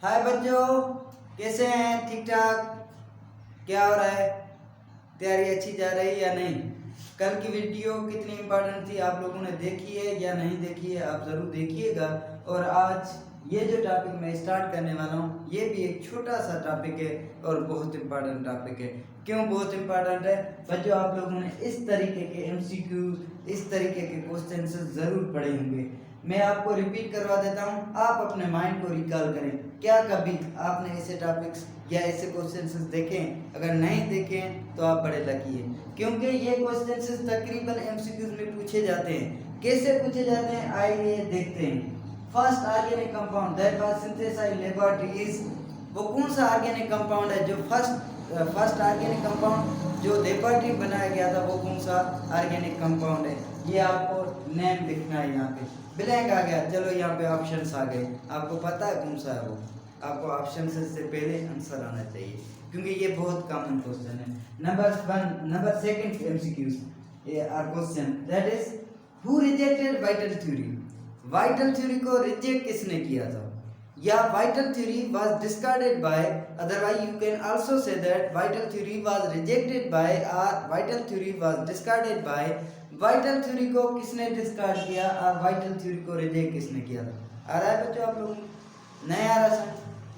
हाय बच्चों, कैसे हैं? ठीक ठाक? क्या हो रहा है? तैयारी अच्छी जा रही है या नहीं? कल की वीडियो कितनी इम्पोर्टेंट थी, आप लोगों ने देखी है या नहीं देखी है? आप ज़रूर देखिएगा। और आज ये जो टॉपिक मैं स्टार्ट करने वाला हूँ, ये भी एक छोटा सा टॉपिक है और बहुत इम्पोर्टेंट टॉपिक है। क्यों बहुत इम्पोर्टेंट है? बच्चों, आप लोगों ने इस तरीके के एमसीक्यू, इस तरीके के क्वेश्चन ज़रूर पढ़े होंगे। मैं आपको रिपीट करवा देता हूँ, आप अपने माइंड को रिकॉल करें। क्या कभी आपने ऐसे टॉपिक्स या ऐसे क्वेश्चंस देखें? अगर नहीं देखें तो आप बड़े लकी हैं, क्योंकि ये क्वेश्चंस तकरीबन एमसीक्यूज में पूछे जाते हैं। कैसे पूछे जाते हैं, आइए देखते हैं। First organic compound that was synthesised in laboratory is, वो कौन सा ऑर्गेनिक कंपाउंड है जो फर्स्ट ऑर्गेनिक कंपाउंड जो लेबोरेटरी बनाया गया था, वो कौन सा ऑर्गेनिक कंपाउंड है? ये आपको नेम लिखना है। यहाँ पे ब्लैंक आ गया, चलो यहाँ पे ऑप्शंस आ गए। आपको पता है कौन सा है वो? आपको ऑप्शन से पहले आंसर आना चाहिए, क्योंकि ये बहुत कॉमन क्वेश्चन है। Number second MCQs question that is who rejected vital theory. Vital theory को रिजेक्ट किसने किया था? या vital theory was discarded by, otherwise you can also say that vital theory was rejected by और vital theory was discarded by. Vital theory को किसने discard किया और वाइटल थ्योरी को रिजेक्ट किसने किया था? आ रहा है बच्चों आप लोगों को? नहीं आ रहा सर?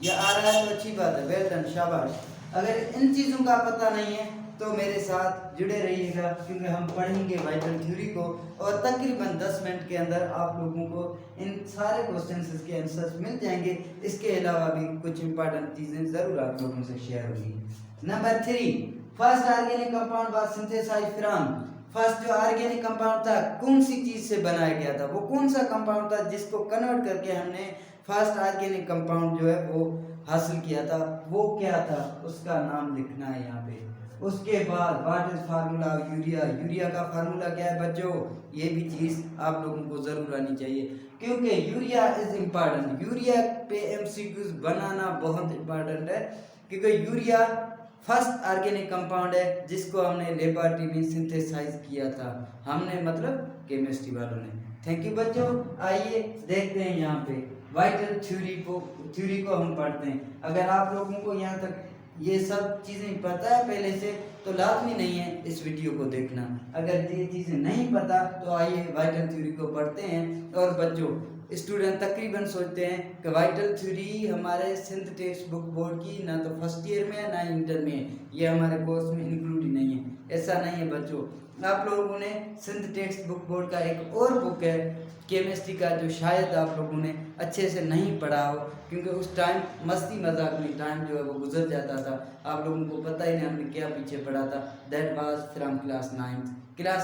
या आ रहा है तो अच्छी बात है, वेल डन, शाबाश। अगर इन चीज़ों का पता नहीं है तो मेरे साथ जुड़े रहिएगा, क्योंकि हम पढ़ेंगे वाइटल थ्योरी को और तकरीबन 10 मिनट के अंदर आप लोगों को इन सारे क्वेश्चंस के आंसर्स मिल जाएंगे। इसके अलावा भी कुछ इंपॉर्टेंट चीज़ें ज़रूर आप लोगों से शेयर होंगी। Number 3, first organic compound was synthesised from. First जो ऑर्गेनिक कंपाउंड था, कौन सी चीज़ से बनाया गया था? वो कौन सा कंपाउंड था जिसको कन्वर्ट करके हमने फर्स्ट ऑर्गेनिक कंपाउंड जो है वो हासिल किया था? वो क्या था? उसका नाम लिखना है यहाँ पे। उसके बाद what is formula urea. Urea का फार्मूला क्या है बच्चों? ये भी चीज़ आप लोगों को ज़रूर आनी चाहिए, क्योंकि यूरिया इज इम्पॉर्टेंट। यूरिया पे एमसीक्यूज बनाना बहुत इम्पॉर्टेंट है, क्योंकि यूरिया फर्स्ट ऑर्गेनिक कंपाउंड है जिसको हमने लेबोरेटरी में सिंथेसाइज किया था। हमने मतलब केमिस्ट्री वालों ने। थैंक यू बच्चों। आइए देखते हैं यहाँ पे वाइटल थ्योरी को हम पढ़ते हैं। अगर आप लोगों को यहाँ तक ये सब चीज़ें पता है पहले से, तो लाजमी नहीं है इस वीडियो को देखना। अगर ये चीज़ें नहीं पता तो आइए वाइटल थ्योरी को पढ़ते हैं। और बच्चों, स्टूडेंट तकरीबन सोचते हैं कि वाइटल थ्योरी हमारे सिंथ टेक्स्ट बुक बोर्ड की ना तो फर्स्ट ईयर में है ना इंटर में है, ये हमारे कोर्स में इंक्लूड ही नहीं है। ऐसा नहीं है बच्चों। आप लोगों ने सिंथ टेक्स्ट बुक बोर्ड का एक और बुक है केमिस्ट्री का, जो शायद आप लोगों ने अच्छे से नहीं पढ़ा हो, क्योंकि उस टाइम मस्ती मजाक में टाइम जो है वो गुजर जाता था। आप लोगों को पता ही नहीं हमने क्या पीछे पढ़ा था। That was from class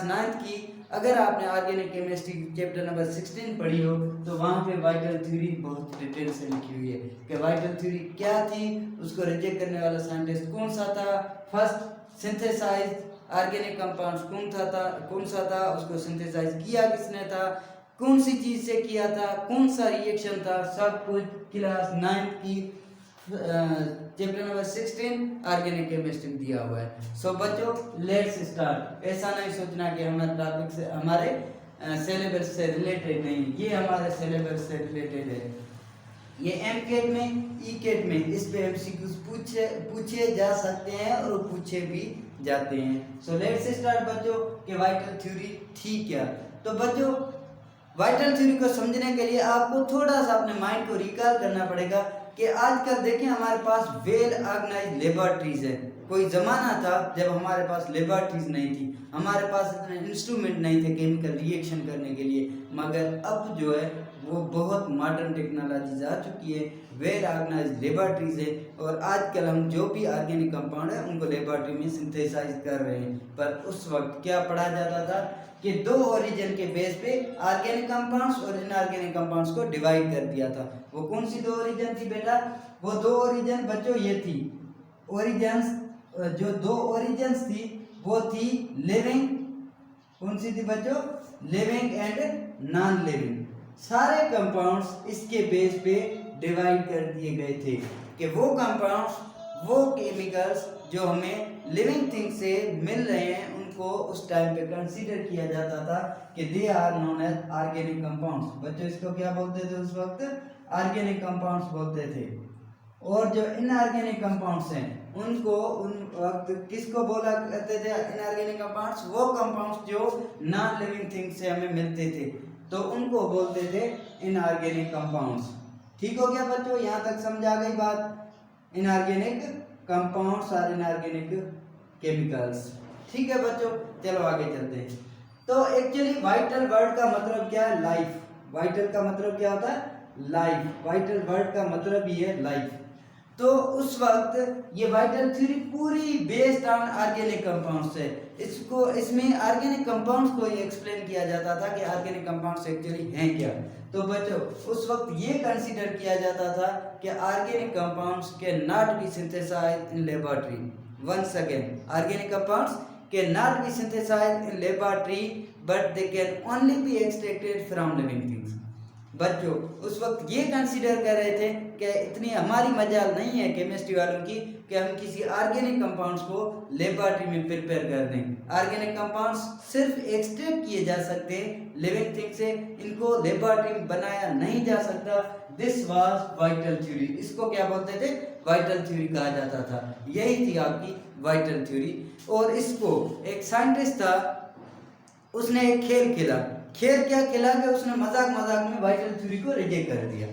9th की। अगर आपने ऑर्गेनिक केमिस्ट्री चैप्टर नंबर 16 पढ़ी हो तो वहाँ पे वाइटल थ्योरी बहुत डिटेल से लिखी हुई है कि वाइटल थ्योरी क्या थी, उसको रिजेक्ट करने वाला साइंटिस्ट कौन सा था, फर्स्ट सिंथेसाइज ऑर्गेनिक कंपाउंड्स कौन सा था, उसको सिंथेसाइज किया किसने था, कौन सी चीज से किया था, कौन सा रिएक्शन था, सब कुछ क्लास 9th की चैप्टर नंबर 16 ऑर्गेनिक केमिस्ट्री में दिया हुआ है। सो बच्चों, लेट्स स्टार्ट। ऐसा नहीं सोचना कि हमारे टॉपिक से हमारे सिलेबस से रिलेटेड नहीं, ये हमारे सिलेबस से रिलेटेड है। ये एमकेट में, ईकेट में इस पे एमसीक्यूज पूछे जा सकते हैं और पूछे भी जाते हैं। सो लेट्स स्टार्ट बच्चों कि वाइटल थ्योरी थी क्या। तो बच्चों, वाइटल थ्योरी को समझने के लिए आपको थोड़ा सा अपने माइंड को रिकॉल करना पड़ेगा कि आजकल देखें हमारे पास वेल ऑर्गेनाइज्ड लेबोरेटरीज है। कोई ज़माना था जब हमारे पास लेबोरेटरीज नहीं थी, हमारे पास इतने इंस्ट्रूमेंट नहीं थे केमिकल रिएक्शन करने के लिए, मगर अब जो है वो बहुत मॉडर्न टेक्नोलॉजीज आ चुकी है, वेल ऑर्गेनाइज्ड लेबोरेटरीज है। और आजकल हम जो भी ऑर्गेनिक कंपाउंड है उनको लेबोरेटरी में सिंथेसाइज कर रहे हैं। पर उस वक्त क्या पढ़ा जाता था कि 2 ओरिजिन के बेस पे ऑर्गेनिक कंपाउंड्स और इनऑर्गेनिक कंपाउंड्स को डिवाइड कर दिया था। वो कौन सी 2 ओरिजिन थी बेटा? वो 2 ओरिजिन बच्चों ये थी, ओरिजिन्स जो 2 ओरिजिन्स थी वो थी लिविंग, कौन सी थी बच्चों? Living and non living. सारे कंपाउंड्स इसके बेस पे डिवाइड कर दिए गए थे कि वो कंपाउंड्स, वो केमिकल्स जो हमें लिविंग थिंग से मिल रहे हैं उनको उस टाइम पे कंसीडर किया जाता था कि they are known as organic compounds. बच्चों, इसको क्या बोलते थे उस वक्त? ऑर्गेनिक कंपाउंड्स बोलते थे। और जो इनऑर्गेनिक कंपाउंड्स हैं उनको उन वक्त किसको बोला करते थे इनऑर्गेनिक कंपाउंड्स? वो कंपाउंड्स जो नॉन लिविंग थिंग्स से हमें मिलते थे तो उनको बोलते थे इनऑर्गेनिक कंपाउंड्स। ठीक हो गया बच्चों, यहाँ तक समझ आ गई बात? इनऑर्गेनिक कंपाउंड्स और इनऑर्गेनिक केमिकल्स। ठीक है बच्चों, चलो आगे चलते हैं। तो एक्चुअली वाइटल वर्ड का मतलब क्या है? लाइफ। वाइटल का मतलब क्या होता है? लाइफ। वाइटल वर्ड का मतलब ही है लाइफ। तो उस वक्त ये वाइटल थ्योरी पूरी बेस्ड ऑन ऑर्गेनिक कंपाउंड्स है। इसमें ऑर्गेनिक कंपाउंड्स को ये एक्सप्लेन किया जाता था कि ऑर्गेनिक कंपाउंड्स एक्चुअली हैं क्या। तो बच्चों उस वक्त ये कंसीडर किया जाता था कि organic compounds can not be synthesised in laboratory. Once again, organic compounds can not be synthesised in laboratory but they can only be extracted from living things. बच्चों उस वक्त ये कंसीडर कर रहे थे कि इतनी हमारी मजाल नहीं है केमिस्ट्री वालों की कि हम किसी ऑर्गेनिक कंपाउंड्स को लेबोरेटरी में प्रिपेयर कर दें। ऑर्गेनिक कंपाउंड्स सिर्फ एक्सट्रैक्ट किए जा सकते हैं लिविंग थिंग से, इनको लेबोरेटरी में बनाया नहीं जा सकता। This was vital theory. इसको क्या बोलते थे? वाइटल थ्योरी कहा जाता था। यही थी आपकी वाइटल थ्योरी। और इसको एक साइंटिस्ट था, उसने एक खेल खेला। खेल क्या खेला कि उसने मजाक में वाइटल थ्योरी को रिजेक्ट कर दिया।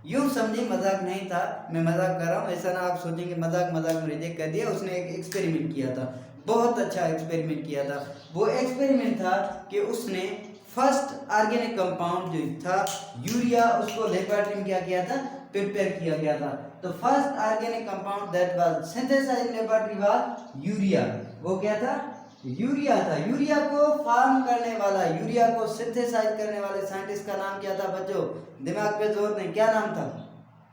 यूं समझे मजाक नहीं था, मैं मजाक कर रहा हूँ, ऐसा ना आप सोचेंगे मजाक में रिजेक्ट कर दिया। उसने एक एक्सपेरिमेंट किया था, बहुत अच्छा एक्सपेरिमेंट किया था। वो एक्सपेरिमेंट था कि उसने फर्स्ट ऑर्गेनिक कंपाउंड जो था यूरिया, उसको लेबोरेटरी में क्या किया था? प्रिपेयर किया गया था। तो first organic compound that was synthesised in laboratory was urea. वो क्या था? यूरिया था। यूरिया को फॉर्म करने वाला, यूरिया को सिंथेसाइज करने वाले साइंटिस्ट का नाम क्या था बच्चों? दिमाग पे जोर नहीं, क्या नाम था?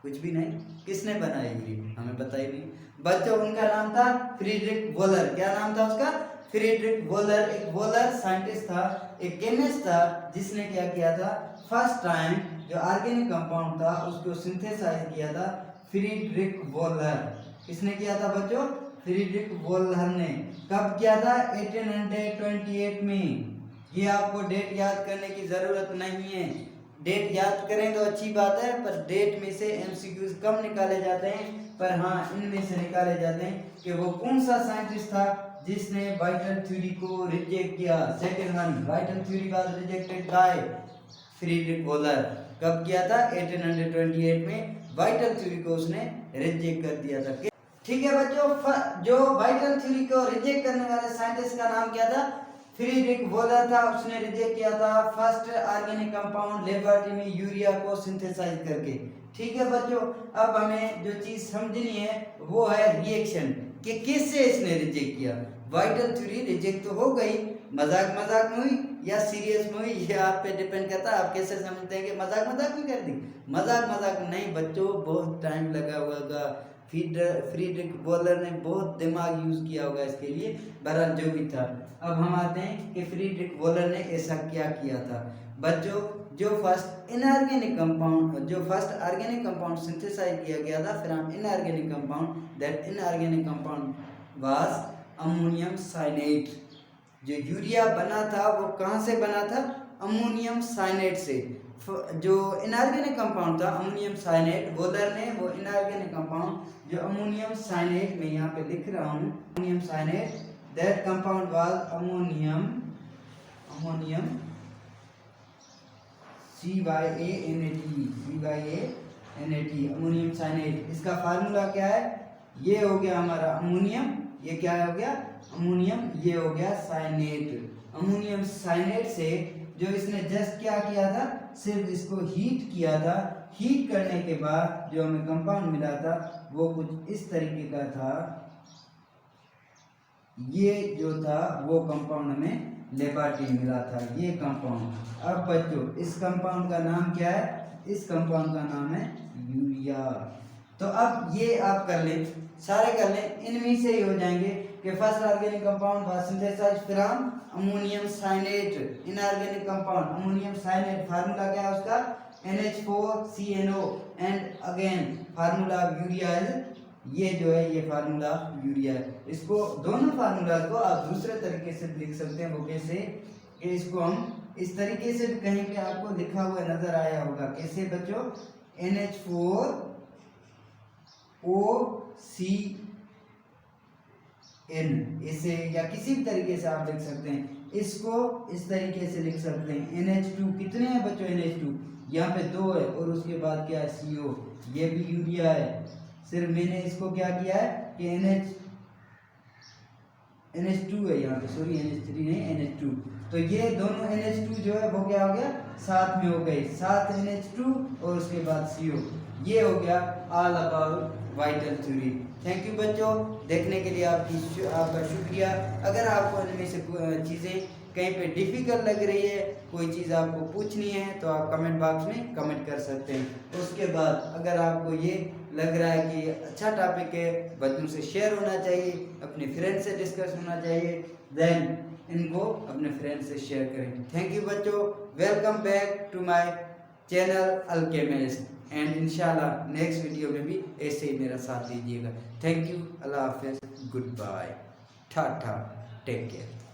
कुछ भी नहीं। किसने बनाया यूरिया? हमें पता ही नहीं बच्चों। उनका नाम था फ्रीडरिक वोलर। क्या नाम था उसका? Friedrich volar. एक वोलर साइंटिस्ट था, एक केमिस्ट था, जिसने क्या किया था? फर्स्ट टाइम जो ऑर्गेनिक कंपाउंड था उसको सिंथेसाइज किया था फ्रीडरिक वोलर। किसने किया था बच्चों? फ्रीडरिक वोलर ने। कब किया था? 1828 में। ये आपको डेट याद करने की जरूरत नहीं है। डेट याद करें तो अच्छी बात है, पर डेट में से एमसीक्यूज कम निकाले जाते हैं, पर हाँ इनमें से निकाले जाते हैं कि वो कौन सा साइंटिस्ट था जिसने वाइटल थ्योरी को रिजेक्ट किया। Second one, vital theory was rejected bye Friedrich volar. कब किया था? 1828 में वाइटल थ्योरी को उसने रिजेक्ट कर दिया था। ठीक है बच्चों, जो वाइटल थ्योरी को रिजेक्ट करने वाले साइंटिस्ट का नाम क्या था? फ्रीडरिक वोलर था। उसने रिजेक्ट किया था फर्स्ट ऑर्गेनिक कंपाउंड लेबोरेटरी में यूरिया को सिंथेसाइज करके। ठीक है बच्चों, अब हमें जो चीज समझनी है वो है रिएक्शन, कि कैसे इसने रिजेक्ट किया। वाइटल थ्योरी रिजेक्ट तो हो गई, मजाक में हुई या सीरियस में हुई, ये आप पे डिपेंड करता है, आप कैसे समझते हैं कि मजाक में कर दी। मजाक में नहीं बच्चों, बहुत टाइम लगा हुआ होगा। फ्रीडरिक वोलर ने बहुत दिमाग यूज किया होगा इसके लिए। बहरहाल जो भी था, अब हम आते हैं कि फ्रीडरिक वोलर ने ऐसा क्या किया था। बच्चों जो फर्स्ट ऑर्गेनिक कंपाउंड सिंथेसाइज किया गया था from inorganic compound, that inorganic compound was ammonium cyanate. जो यूरिया बना था वो कहाँ से बना था? अमोनियम साइनेट से। जो इनऑर्गेनिक कंपाउंड था अमोनियम साइनेट, वोलर ने वो इनऑर्गेनिक कंपाउंड जो अमोनियम साइनेट, में यहाँ पे लिख रहा हूँ ammonium cyanate, that compound was ammonium CYANAT, ammonium cyanate. इसका फार्मूला क्या है? ये हो गया हमारा अमोनियम, ये क्या हो गया? अमोनियम, ये हो गया साइनेट। अमोनियम साइनेट से जो इसने जस्ट क्या किया था? सिर्फ इसको हीट किया था। हीट करने के बाद जो हमें कंपाउंड मिला था वो कुछ इस तरीके का था। ये जो था वो कंपाउंड हमें लेबोरेटरी मिला था, ये कंपाउंड। अब बच्चों इस कंपाउंड का नाम क्या है? इस कंपाउंड का नाम है यूरिया। तो अब ये आप कर लें, सारे कर लें, इनमें से ही हो जाएंगे कि first organic compound was synthesised from ammonium cyanate. Inorganic compound ammonium cyanate, formula क्या है उसका? NH4CNO, and again formula urea है। ये जो है ये फार्मूला यूरिया है। इसको दोनों फार्मूला को आप दूसरे तरीके से लिख सकते हैं। वो कैसे? कि इसको हम इस तरीके से भी कहीं पे आपको लिखा हुआ नजर आया होगा। कैसे बच्चों? NH4 OCN इसे या किसी भी तरीके से आप लिख सकते हैं। इसको इस तरीके से लिख सकते हैं NH2 कितने हैं बच्चों NH2 यहाँ पे 2 है और उसके बाद क्या है CO ये भी यूरिया है। सिर्फ मैंने इसको क्या किया है कि NH2 है यहाँ पे सॉरी NH3 नहीं NH2 तो ये दोनों NH2 जो है वो क्या हो गया साथ में हो गए 7 NH2 और उसके बाद CO ये हो गया all about vital theory. Thank you बच्चों देखने के लिए आपका शुक्रिया। अगर आपको इनमें से चीज़ें कहीं पे डिफ़िकल्ट लग रही है कोई चीज़ आपको पूछनी है तो आप कमेंट बॉक्स में कमेंट कर सकते हैं। उसके बाद अगर आपको ये लग रहा है कि अच्छा टॉपिक है बच्चों से शेयर होना चाहिए अपने फ्रेंड से डिस्कस होना चाहिए देन इनको अपने फ्रेंड से शेयर करें। थैंक यू बच्चों welcome back to my channel Alchemist and इंशाल्लाह नेक्स्ट वीडियो में भी ऐसे ही मेरा साथ दीजिएगा। थैंक यू अल्लाह हाफिज़ goodbye tata take care.